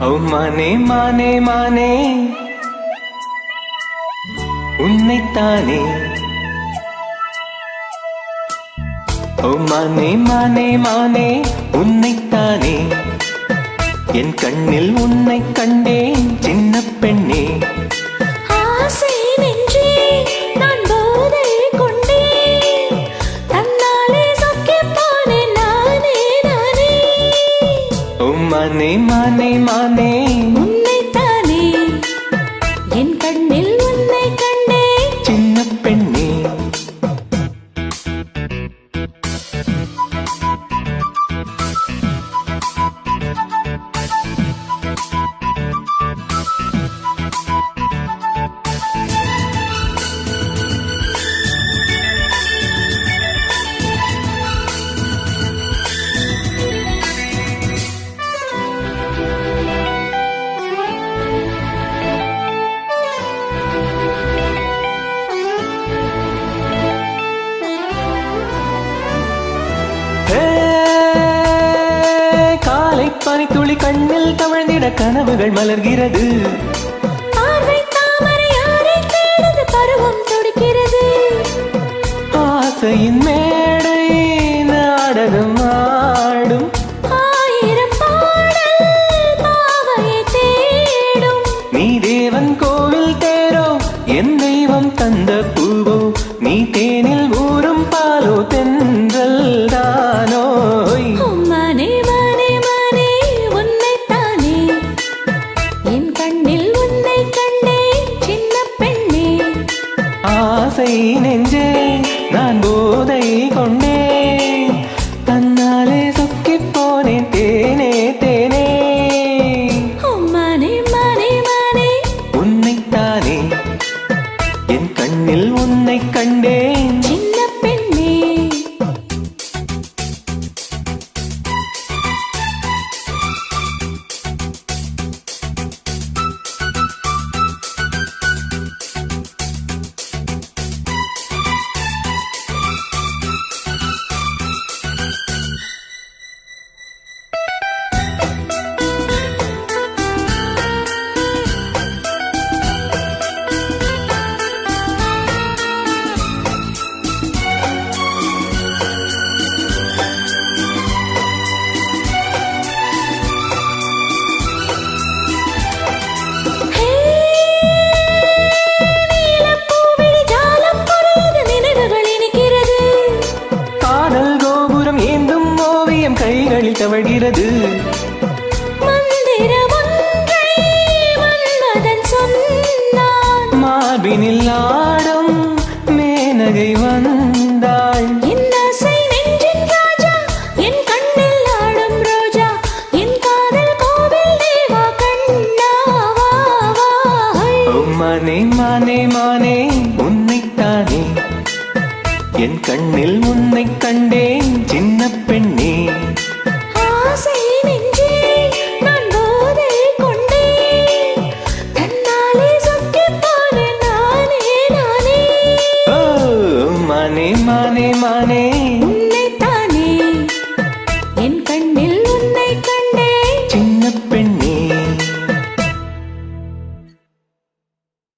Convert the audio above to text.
ஓ மானே மானே மானே உன்னைத்தானே. ஓ மானே மானே மானே உன்னைத்தானே, என் கண்ணில் உன்னை கண்டேன் சின்ன பெண்ணே. ஆசை நெஞ்சே நான் போதை கொண்டேன், தன்னாலே சொக்கிப் போனேன் நானே நானே. ஓ மானே மானே மானே உன்னைத்தானே, என் கண்ணில் உன்னை கண்டேன் சின்ன பெண்ணே. பனித்துளி கண்ணில் தவழ்ந்திட கனவுகள் மலர்கிறது. பார்வை தாமரை யாரை தேடுது, பருவம் துடிக்கிறது. ஆசையின் மேடை நாடகம் ஆடும், ஆயிரம் பாடல் பாவையை தேடும். நீ தேவன் கோவில் தேரோ என் தெய்வம் தந்த பூவோ, நீ தேனில் ஊறும் பாலோ தென்றல் தானோ. மானே மானே மானே உன்னைத்தானே, என் கண்ணில் உன்னை கண்டேன் சின்ன பெண்ணே. ஆசை நெஞ்சே நான் போதை கொண்டேன், தன்னாலே சொக்கிப் போனேன் தேனே தேனே. மானே மானே மானே உன்னைத்தானே, என் கண்ணில் உன்னை கண்டேன் சின்ன பெண்ணே. கைகளில் தவழ்கிறது. மந்திரம் ஒன்றை மன்மதன் சொன்னான், மார்பினில் ஆடும் மேனகை வந்தாள். என் ஆசை நெஞ்சின் ராஜா, என் கண்ணில் ஆடும் ரோஜா, என் காதல் கோவில் தேவா கண்ணாவா. ஓ மானே மானே மானே உன்னைத்தானே, என் கண்ணில் உன்னை கண்டேன் சின்ன பெண்ணே. ஆசை நெஞ்சே நான் போதை கொண்டேன், தன்னாலே சொக்கிப் போனேன் நானே நானே. ஓ மானே மானே மானே